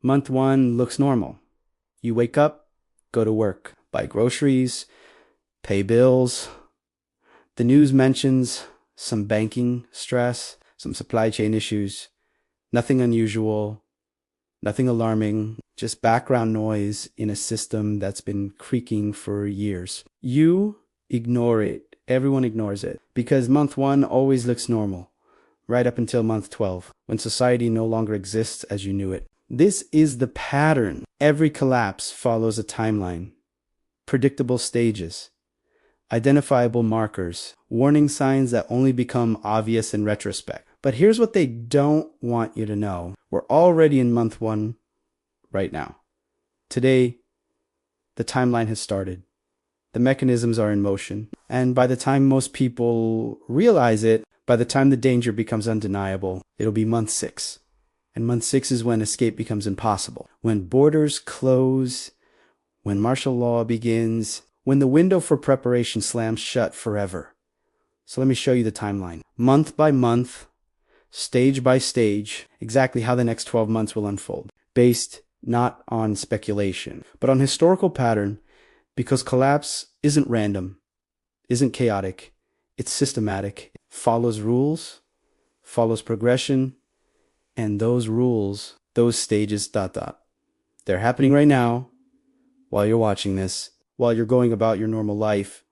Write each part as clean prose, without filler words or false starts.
Month one looks normal. You wake up, go to work, buy groceries, pay bills. The news mentions some banking stress, some supply chain issues. Nothing unusual, nothing alarming, just background noise in a system that's been creaking for years. You ignore it. Everyone ignores it because month one always looks normal, right up until month 12, when society no longer exists as you knew it. This is the pattern. Every collapse follows a timeline, predictable stages, identifiable markers, warning signs that only become obvious in retrospect. But here's what they don't want you to know. We're already in month one right now. Today, the timeline has started. The mechanisms are in motion. And by the time most people realize it, by the time the danger becomes undeniable, it'll be month 6. And month 6 is when escape becomes impossible. When borders close, when martial law begins, when the window for preparation slams shut forever. So let me show you the timeline. Month by month, stage by stage, exactly how the next 12 months will unfold, based not on speculation, but on historical pattern, because collapse isn't random, isn't chaotic, it's systematic. It follows rules, follows progression, and those rules, those stages, they're happening right now while you're watching this, while you're going about your normal life.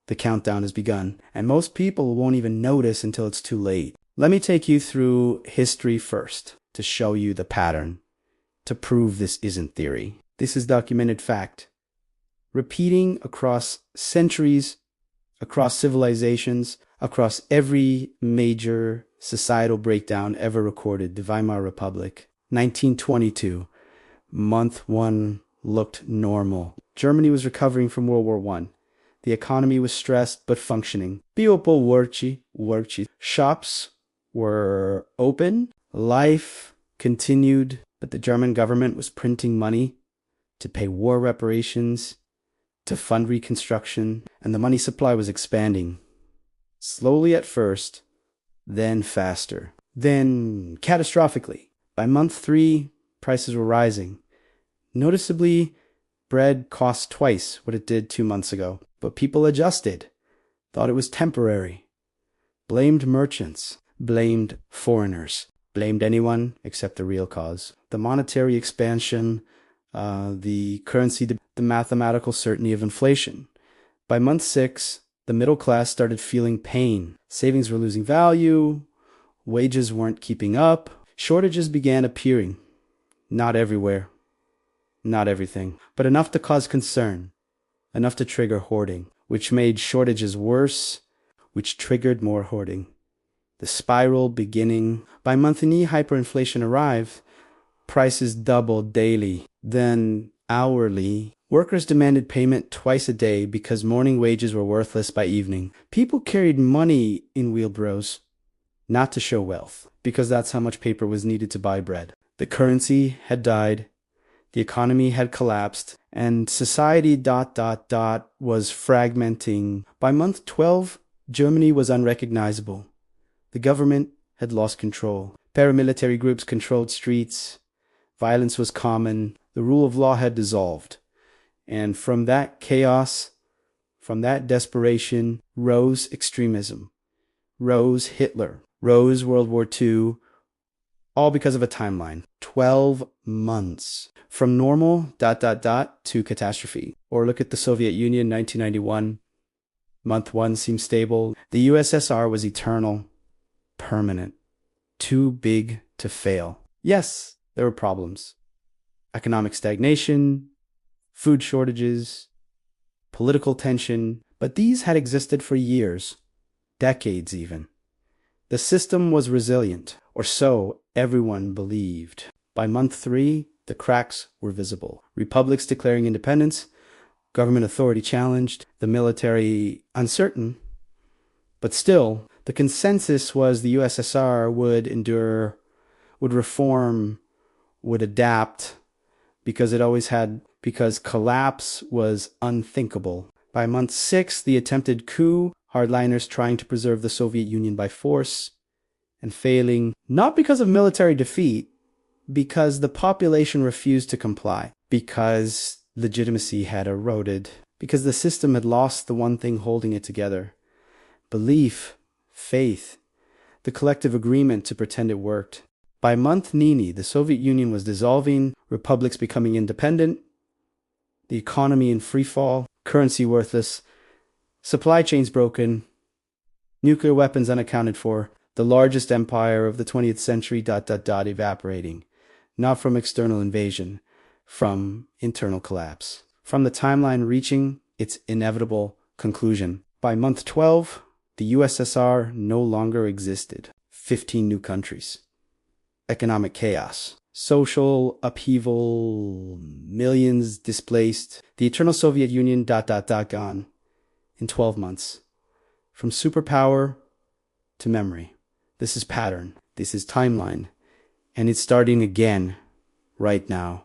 The countdown has begun, and most people won't even notice until it's too late. Let me take you through history first to show you the pattern, to prove this isn't theory. This is documented fact. Repeating across centuries, across civilizations, across every major societal breakdown ever recorded. The Weimar Republic, 1922, month 1 looked normal. Germany was recovering from World War I. The economy was stressed but functioning. People worked. Shops were open. Life continued, but the German government was printing money to pay war reparations, to fund reconstruction, and the money supply was expanding. Slowly at first, then faster, then catastrophically. By month 3, prices were rising. Noticeably, bread cost twice what it did 2 months ago. But people adjusted, thought it was temporary, blamed merchants, blamed foreigners, blamed anyone except the real cause. The monetary expansion, the currency, the mathematical certainty of inflation. By month 6, the middle class started feeling pain. Savings were losing value, wages weren't keeping up, shortages began appearing. Not everywhere, not everything, but enough to cause concern. Enough to trigger hoarding, which made shortages worse, which triggered more hoarding. The spiral beginning. By month E, hyperinflation arrived. Prices doubled daily, then hourly. Workers demanded payment twice a day because morning wages were worthless by evening. People carried money in wheelbarrows, not to show wealth, because that's how much paper was needed to buy bread. The currency had died. The economy had collapsed, and society was fragmenting. By month 12, Germany was unrecognizable. The government had lost control. Paramilitary groups controlled streets. Violence was common. The rule of law had dissolved. And from that chaos, from that desperation, rose extremism, rose Hitler, rose World War II, all because of a timeline. 12 months. From normal, to catastrophe. Or look at the Soviet Union, 1991. Month 1 seemed stable. The USSR was eternal, permanent, too big to fail. Yes, there were problems. Economic stagnation, food shortages, political tension, but these had existed for years, decades even. The system was resilient, or so everyone believed. By month 3, the cracks were visible. Republics declaring independence, government authority challenged, the military uncertain. But still, the consensus was the USSR would endure, would reform, would adapt, because collapse was unthinkable. By month 6, the attempted coup, hardliners trying to preserve the Soviet Union by force, and failing, not because of military defeat, Because the population refused to comply, because legitimacy had eroded, because the system had lost the one thing holding it together: belief, faith, the collective agreement to pretend it worked. By month Nini, the Soviet Union was dissolving, republics becoming independent, the economy in free fall, currency worthless, supply chains broken, nuclear weapons unaccounted for, the largest empire of the 20th century evaporating, not from external invasion, from internal collapse, from the timeline reaching its inevitable conclusion. By month 12, the USSR no longer existed. 15 new countries. Economic chaos. Social upheaval. Millions displaced. The eternal Soviet Union gone. In 12 months. From superpower to memory. This is pattern. This is timeline. And it's starting again right now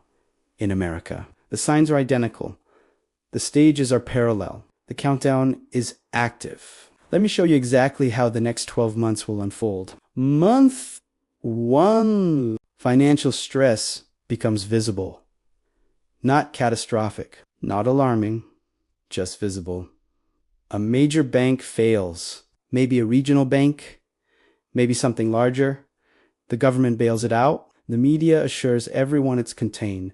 in America. The signs are identical. The stages are parallel. The countdown is active. Let me show you exactly how the next 12 months will unfold. Month 1, financial stress becomes visible. Not catastrophic, not alarming, just visible. A major bank fails. Maybe a regional bank, maybe something larger. The government bails it out. The media assures everyone it's contained.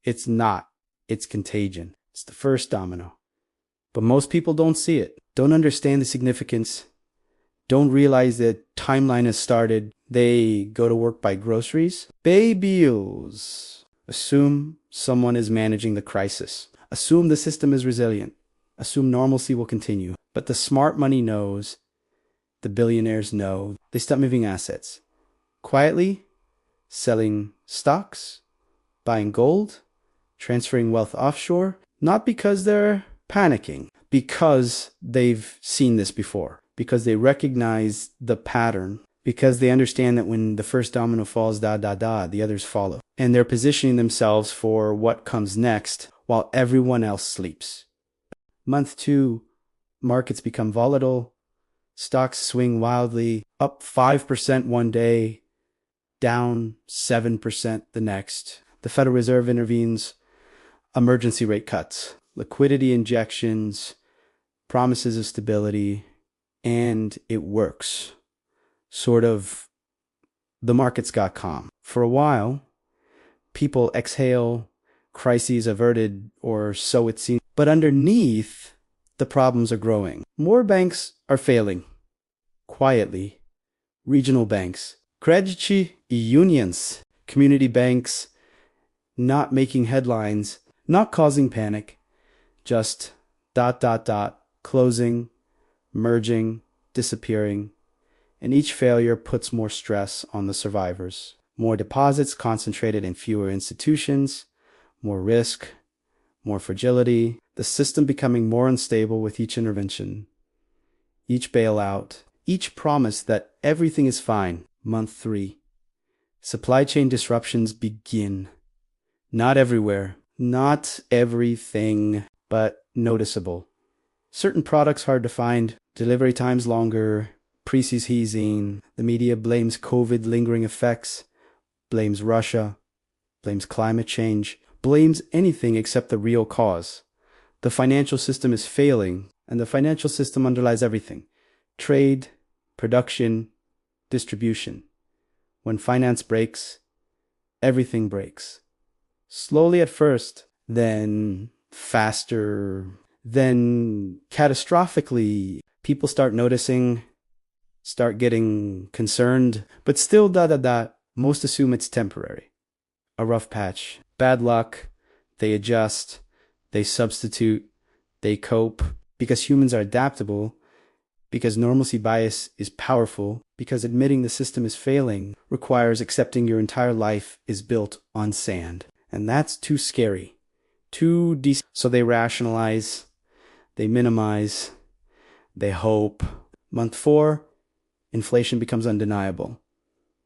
It's not. It's contagion. It's the first domino. But most people don't see it, don't understand the significance, don't realize that timeline has started. They go to work, buy groceries, pay bills, assume someone is managing the crisis, assume the system is resilient, assume normalcy will continue. But the smart money knows, the billionaires know, they stop moving assets. Quietly selling stocks, buying gold, transferring wealth offshore, not because they're panicking, because they've seen this before, because they recognize the pattern, because they understand that when the first domino falls, the others follow. And they're positioning themselves for what comes next while everyone else sleeps. Month 2, markets become volatile, stocks swing wildly, up 5% one day, down 7% the next. The Federal Reserve intervenes, emergency rate cuts, liquidity injections, promises of stability, and it works. Sort of, the markets got calm. For a while, people exhale, crises averted, or so it seems. But underneath, the problems are growing. More banks are failing. Quietly. Regional banks, credit unions, community banks, not making headlines, not causing panic, just ... closing, merging, disappearing. And each failure puts more stress on the survivors. More deposits concentrated in fewer institutions, more risk, more fragility, the system becoming more unstable with each intervention, each bailout, each promise that everything is fine. Month 3. Supply chain disruptions begin. Not everywhere, not everything, but noticeable. Certain products hard to find, delivery times longer, prices easing. The media blames COVID lingering effects, blames Russia, blames climate change, blames anything except the real cause. The financial system is failing, and the financial system underlies everything: trade, production, distribution. When finance breaks, everything breaks. Slowly at first, then faster, then catastrophically. People start noticing, start getting concerned, but still most assume it's temporary. A rough patch, bad luck, they adjust, they substitute, they cope, because humans are adaptable, because normalcy bias is powerful, because admitting the system is failing requires accepting your entire life is built on sand. And that's too scary, so they rationalize, they minimize, they hope. Month 4, inflation becomes undeniable.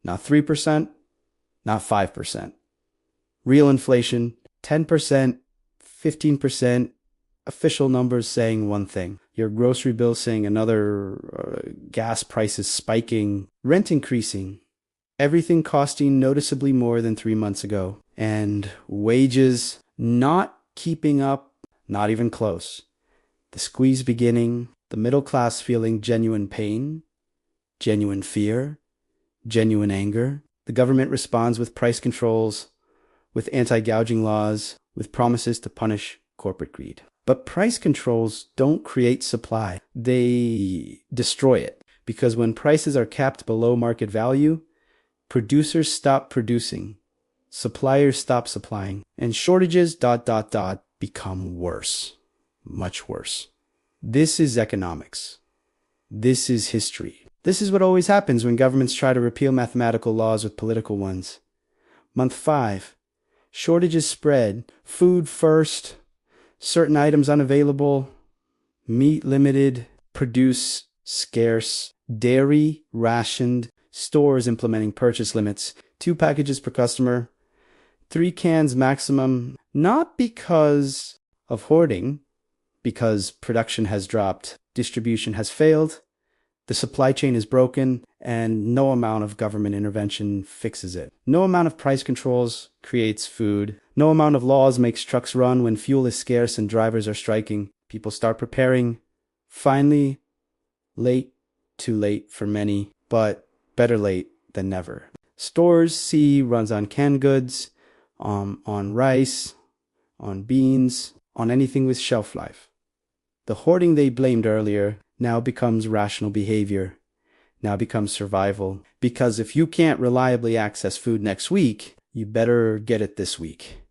Not 3%, not 5%. Real inflation, 10%, 15%, official numbers saying one thing. Your grocery bill saying another, gas prices spiking, rent increasing, Everything costing noticeably more than 3 months ago. And wages not keeping up, not even close. The squeeze beginning, the middle class feeling genuine pain, genuine fear, genuine anger. The government responds with price controls, with anti-gouging laws, with promises to punish corporate greed. But price controls don't create supply. They destroy it. Because when prices are capped below market value, producers stop producing, suppliers stop supplying, and shortages ... become worse, much worse. This is economics. This is history. This is what always happens when governments try to repeal mathematical laws with political ones. Month 5, shortages spread, food first, certain items unavailable, meat limited, produce scarce, dairy rationed, stores implementing purchase limits, 2 packages per customer, 3 cans maximum, not because of hoarding, because production has dropped, distribution has failed, the supply chain is broken, and no amount of government intervention fixes it. No amount of price controls creates food. No amount of laws makes trucks run when fuel is scarce and drivers are striking. People start preparing. Finally, late, too late for many, but better late than never. Stores see runs on canned goods, on rice, on beans, on anything with shelf life. The hoarding they blamed earlier now becomes rational behavior, now becomes survival. Because if you can't reliably access food next week, you better get it this week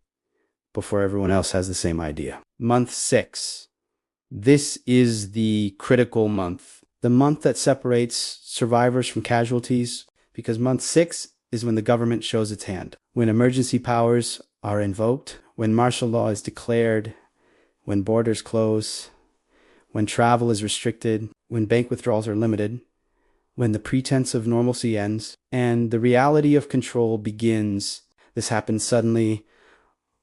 before everyone else has the same idea. Month 6. This is the critical month. The month that separates survivors from casualties, because month 6 is when the government shows its hand. When emergency powers are invoked, when martial law is declared, when borders close, when travel is restricted, when bank withdrawals are limited, when the pretense of normalcy ends, and the reality of control begins. This happens suddenly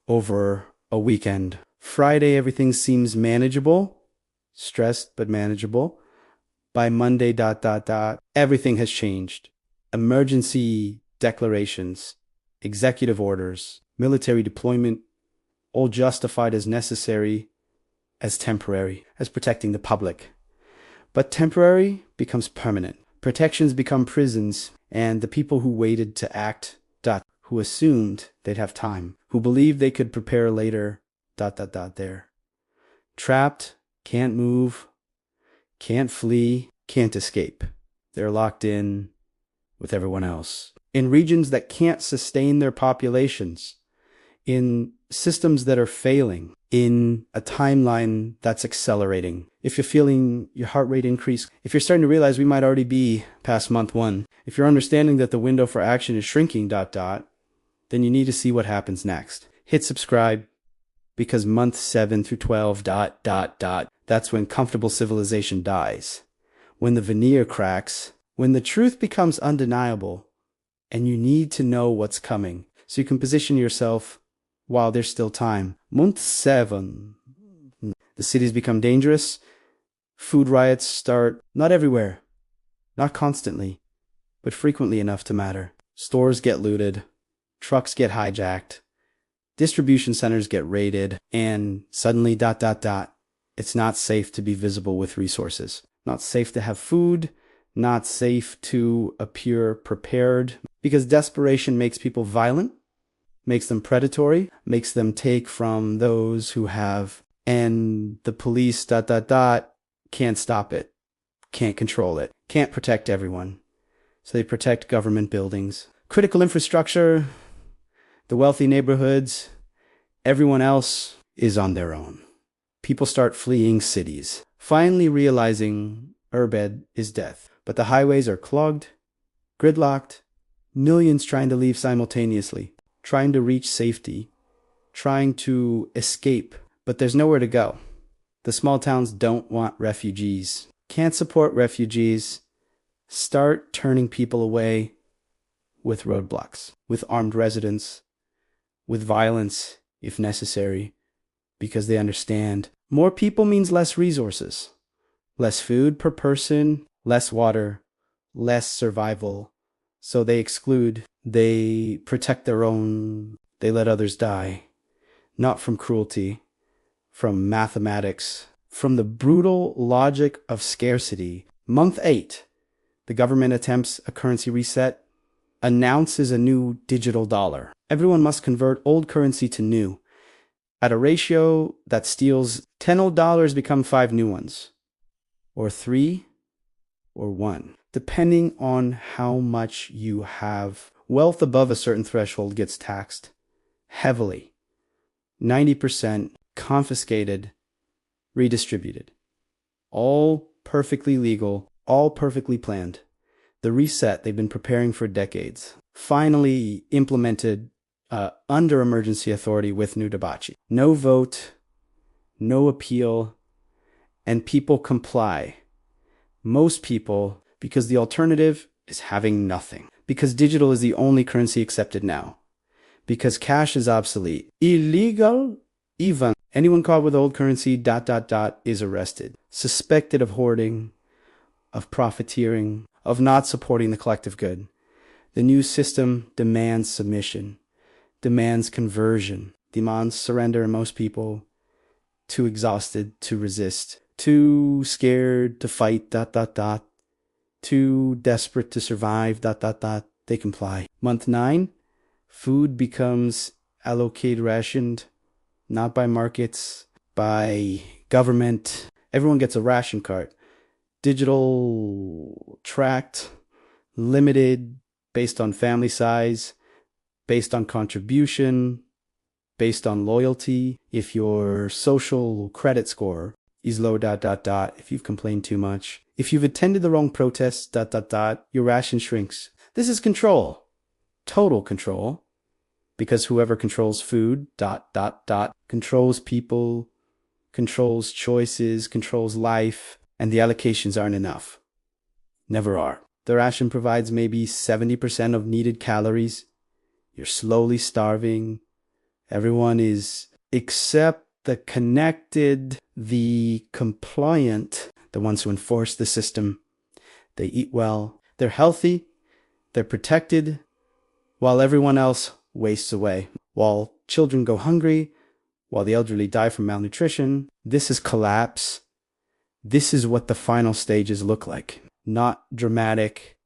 over a weekend. Friday, everything seems manageable, stressed but manageable. By Monday, everything has changed. Emergency declarations, executive orders, military deployment, all justified as necessary, as temporary, as protecting the public. But temporary becomes permanent. Protections become prisons, and the people who waited to act, who assumed they'd have time, who believed they could prepare later, there. Trapped, can't move, can't flee, can't escape. They're locked in with everyone else. In regions that can't sustain their populations, in systems that are failing, in a timeline that's accelerating. If you're feeling your heart rate increase, if you're starting to realize we might already be past month 1, if you're understanding that the window for action is shrinking, then you need to see what happens next. Hit subscribe, because month 7 through 12, that's when comfortable civilization dies. When the veneer cracks, when the truth becomes undeniable, and you need to know what's coming, so you can position yourself while there's still time. Month 7. The cities become dangerous. Food riots start, not everywhere, not constantly, but frequently enough to matter. Stores get looted. Trucks get hijacked. Distribution centers get raided. And suddenly, it's not safe to be visible with resources. Not safe to have food. Not safe to appear prepared. Because desperation makes people violent, makes them predatory, makes them take from those who have, and the police, can't stop it, can't control it, can't protect everyone. So they protect government buildings, critical infrastructure, the wealthy neighborhoods. Everyone else is on their own. People start fleeing cities, finally realizing Urbed is death. But the highways are clogged, gridlocked, millions trying to leave simultaneously, trying to reach safety, trying to escape, but there's nowhere to go. The small towns don't want refugees, can't support refugees. Start turning people away with roadblocks, with armed residents, with violence if necessary, because they understand more people means less resources, less food per person, less water, less survival, So they exclude, they protect their own, they let others die. Not from cruelty, from mathematics, from the brutal logic of scarcity. Month 8, the government attempts a currency reset, announces a new digital dollar. Everyone must convert old currency to new. At a ratio that steals 10 old dollars become 5 new ones. Or 3 or 1. Depending on how much you have. Wealth above a certain threshold gets taxed heavily. 90% confiscated, redistributed. All perfectly legal, all perfectly planned. The reset they've been preparing for decades. Finally implemented under emergency authority with New Debachi. No vote, no appeal, and people comply. Most people, because the alternative is having nothing. Because digital is the only currency accepted now. Because cash is obsolete. Illegal, even. Anyone caught with old currency, is arrested. Suspected of hoarding, of profiteering, of not supporting the collective good. The new system demands submission, demands conversion, demands surrender in most people, too exhausted to resist, too scared to fight, too desperate to survive, they comply. Month 9, food becomes allocated, rationed, not by markets, by government. Everyone gets a ration card. Digital, tracked, limited, based on family size, based on contribution, based on loyalty. If your social credit score is low, if you've complained too much, if you've attended the wrong protests, your ration shrinks. This is control, total control, because whoever controls food, controls people, controls choices, controls life, and the allocations aren't enough. Never are. The ration provides maybe 70% of needed calories. You're slowly starving. Everyone is, except the connected, the compliant, the ones who enforce the system. They eat well. They're healthy. They're protected, while everyone else wastes away. While children go hungry, while the elderly die from malnutrition. This is collapse. This is what the final stages look like. Not dramatic,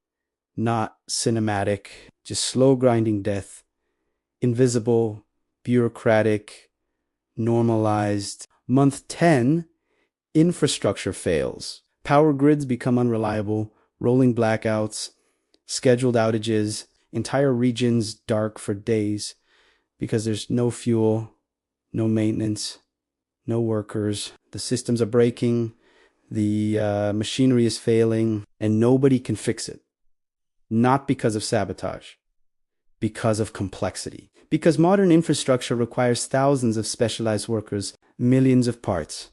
not cinematic, just slow grinding death. Invisible, bureaucratic, normalized. Month 10, infrastructure fails. Power grids become unreliable, rolling blackouts, scheduled outages, entire regions dark for days because there's no fuel, no maintenance, no workers. The systems are breaking. The machinery is failing, and nobody can fix it. Not because of sabotage, because of complexity. Because modern infrastructure requires thousands of specialized workers, millions of parts,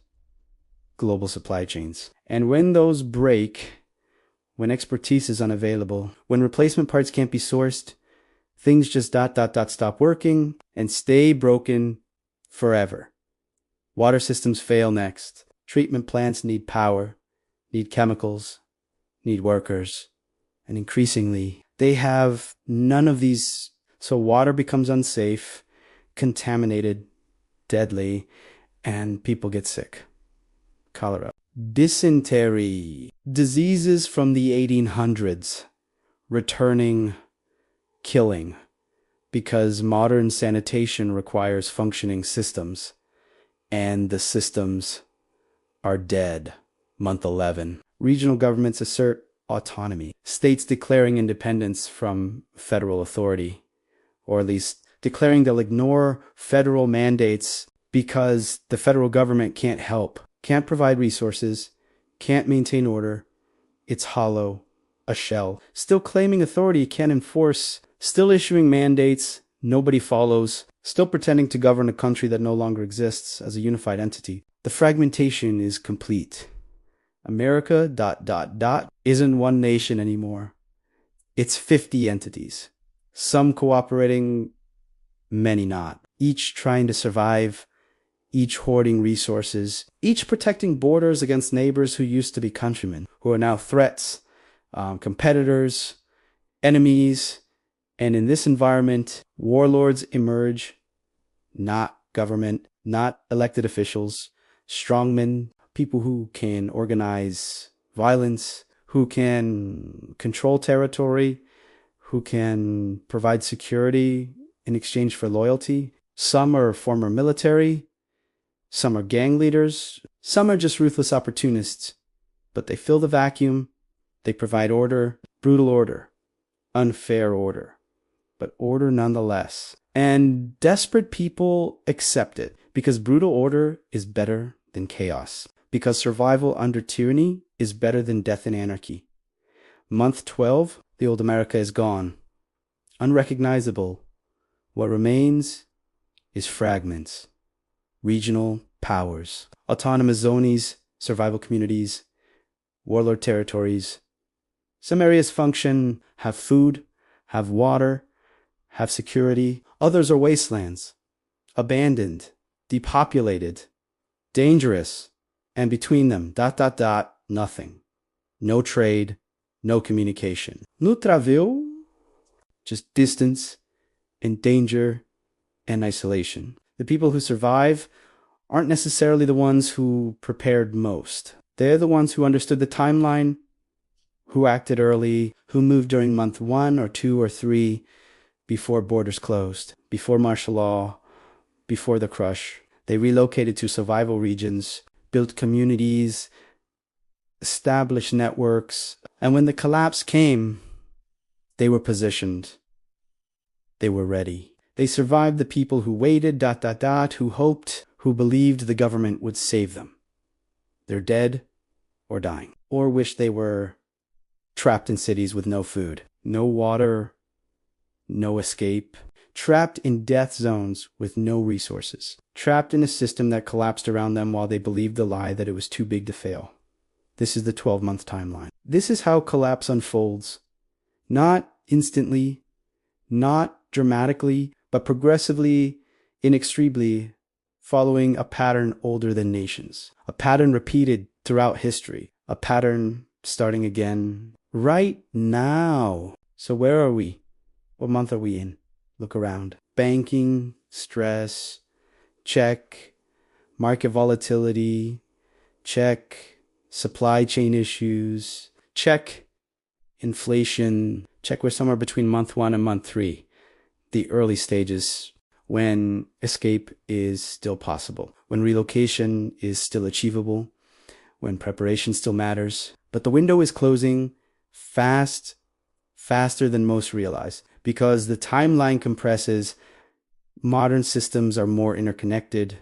global supply chains. And when those break, when expertise is unavailable, when replacement parts can't be sourced, things just stop working and stay broken forever. Water systems fail next. Treatment plants need power, need chemicals, need workers. And increasingly, they have none of these. So water becomes unsafe, contaminated, deadly, and people get sick. Cholera. Dysentery. Diseases from the 1800s. Returning, killing. Because modern sanitation requires functioning systems. And the systems are dead. Month 11. Regional governments assert autonomy. States declaring independence from federal authority, or at least declaring they'll ignore federal mandates because the federal government can't help, can't provide resources, can't maintain order. It's hollow, a shell. Still claiming authority, can't enforce, still issuing mandates nobody follows, still pretending to govern a country that no longer exists as a unified entity. The fragmentation is complete. America, isn't one nation anymore. It's 50 entities. Some cooperating, many not. Each trying to survive, each hoarding resources, each protecting borders against neighbors who used to be countrymen, who are now threats, competitors, enemies. And in this environment, warlords emerge, not government, not elected officials, strongmen, people who can organize violence, who can control territory, who can provide security in exchange for loyalty. Some are former military, some are gang leaders, some are just ruthless opportunists, but they fill the vacuum, they provide order, brutal order, unfair order, but order nonetheless. And desperate people accept it because brutal order is better than chaos, because survival under tyranny is better than death in anarchy. Month 12, the old America is gone. Unrecognizable. What remains is fragments, regional powers, autonomous zonies, survival communities, warlord territories. Some areas function, have food, have water, have security. Others are wastelands, abandoned, depopulated, dangerous, and between them, nothing. No trade, no communication. Nutraville, just distance and danger and isolation. The people who survive aren't necessarily the ones who prepared most. They're the ones who understood the timeline, who acted early, who moved during month 1 or 2 or 3 before borders closed, before martial law, before the crush. They relocated to survival regions, built communities, established networks, and when the collapse came, they were positioned. They were ready. They survived the people who waited, who hoped, who believed the government would save them. They're dead or dying, or wish they were trapped in cities with no food, no water, no escape, trapped in death zones with no resources, trapped in a system that collapsed around them while they believed the lie that it was too big to fail. This is the 12-month timeline. This is how collapse unfolds. Not instantly, not dramatically, but progressively, inextricably, following a pattern older than nations. A pattern repeated throughout history. A pattern starting again right now. So where are we? What month are we in? Look around. Banking, stress, check. Market volatility, check. Supply chain issues, check. Inflation, check. We're somewhere between month 1 and month 3. The early stages when escape is still possible, when relocation is still achievable, when preparation still matters. But the window is closing faster than most realize, because the timeline compresses. Modern systems are more interconnected,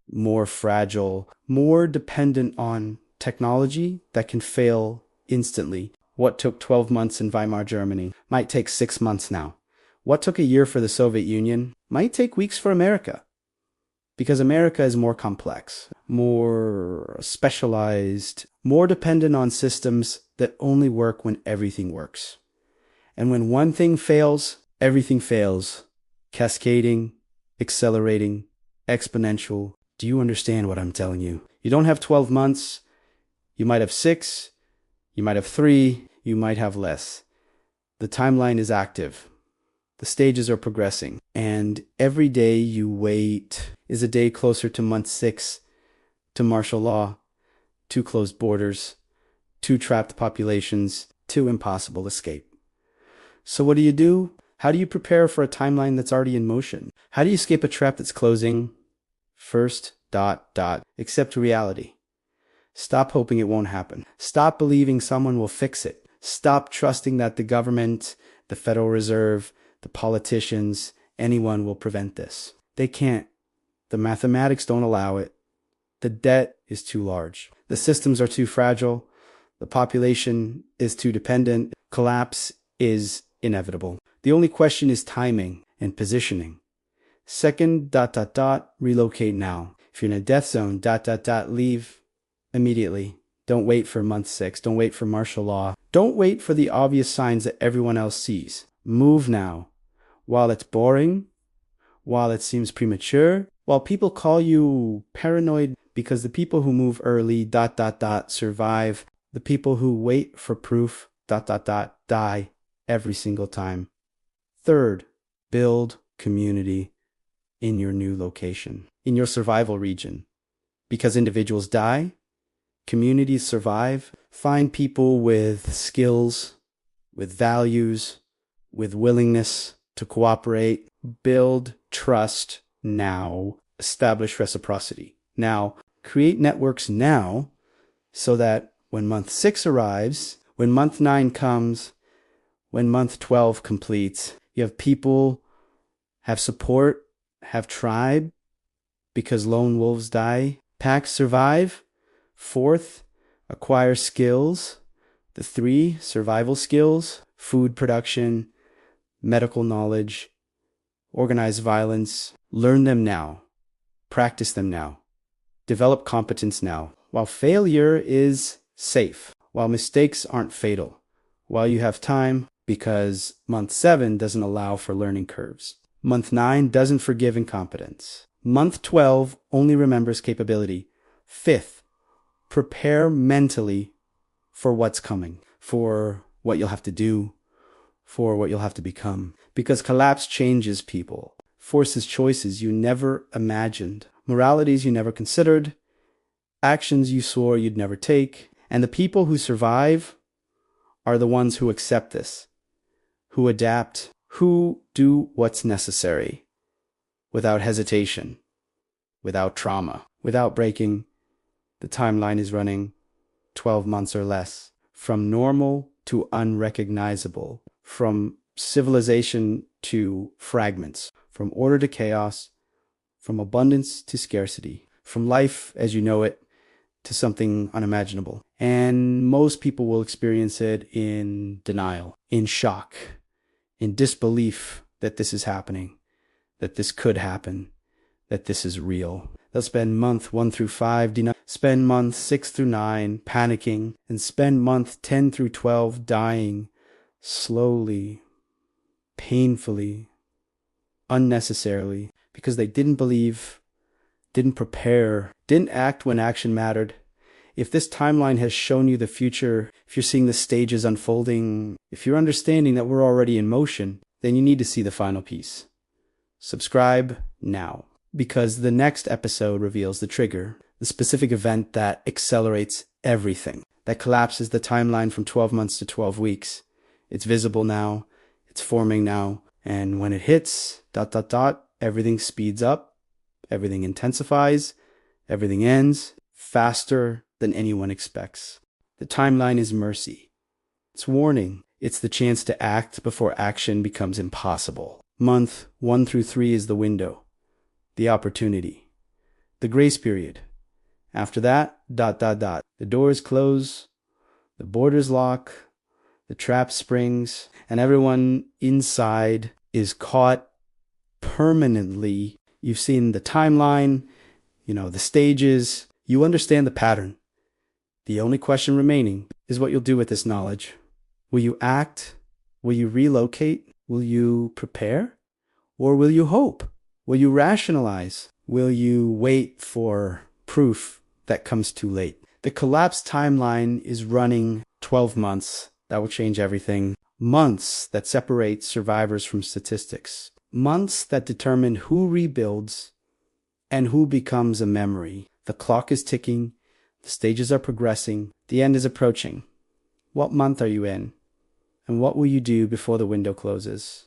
more fragile, more dependent on technology that can fail instantly. What took 12 months in Weimar Germany might take 6 months now. What took a year for the Soviet Union might take weeks for America, because America is more complex, more specialized, more dependent on systems that only work when everything works. And when one thing fails, everything fails. Cascading, accelerating, exponential. Do you understand what I'm telling you? You don't have 12 months. You might have 6. You might have 3. You might have less. The timeline is active. The stages are progressing. And every day you wait is a day closer to month 6, to martial law, to closed borders, to trapped populations, to impossible escape. So what do? How do you prepare for a timeline that's already in motion? How do you escape a trap that's closing? First, accept reality. Stop hoping it won't happen. Stop believing someone will fix it. Stop trusting that the government, the Federal Reserve, the politicians, anyone will prevent this. They can't. The mathematics don't allow it. The debt is too large. The systems are too fragile. The population is too dependent. Collapse is inevitable. The only question is timing and positioning. Second, relocate now. If you're in a death zone, leave immediately. Don't wait for month 6. Don't wait for martial law. Don't wait for the obvious signs that everyone else sees. Move now. While it's boring, while it seems premature, while people call you paranoid, because the people who move early, survive. The people who wait for proof, die. every single time. Third, build community in your new location, in your survival region. Because individuals die, communities survive. Find people with skills, with values, with willingness to cooperate. Build trust now. Establish reciprocity now. Create networks now so that when month 6 arrives, when month 9 comes, when month 12 completes, you have people, have support, have tribe, because lone wolves die. Packs survive. Fourth, acquire skills. The 3 survival skills: food production, medical knowledge, organized violence. Learn them now. Practice them now. Develop competence now. While failure is safe, while mistakes aren't fatal, while you have time, because month 7 doesn't allow for learning curves. Month 9 doesn't forgive incompetence. Month 12 only remembers capability. Fifth, prepare mentally for what's coming, for what you'll have to do, for what you'll have to become. Because collapse changes people, forces choices you never imagined, moralities you never considered, actions you swore you'd never take. And the people who survive are the ones who accept this, who adapt, who do what's necessary without hesitation, without trauma, without breaking. The timeline is running 12 months or less. From normal to unrecognizable, from civilization to fragments, from order to chaos, from abundance to scarcity, from life as you know it to something unimaginable. And most people will experience it in denial, in shock, in disbelief that this is happening, that this could happen, that this is real. They'll spend month 1 through 5 denying, spend month 6 through 9 panicking, and spend month 10 through 12 dying slowly, painfully, unnecessarily, because they didn't believe, didn't prepare, didn't act when action mattered. If this timeline has shown you the future, if you're seeing the stages unfolding, if you're understanding that we're already in motion, then you need to see the final piece. Subscribe now, because the next episode reveals the trigger, the specific event that accelerates everything, that collapses the timeline from 12 months to 12 weeks. It's visible now, it's forming now, and when it hits, ... everything speeds up, everything intensifies, everything ends faster than anyone expects. The timeline is mercy. It's warning. It's the chance to act before action becomes impossible. Month 1 through 3 is the window, the opportunity, the grace period. After that, ... The doors close, the borders lock, the trap springs, and everyone inside is caught permanently. You've seen the timeline, the stages. You understand the pattern. The only question remaining is what you'll do with this knowledge. Will you act? Will you relocate? Will you prepare? Or will you hope? Will you rationalize? Will you wait for proof that comes too late? The collapse timeline is running 12 months. That will change everything. Months that separate survivors from statistics. Months that determine who rebuilds and who becomes a memory. The clock is ticking. The stages are progressing. The end is approaching. What month are you in? And what will you do before the window closes?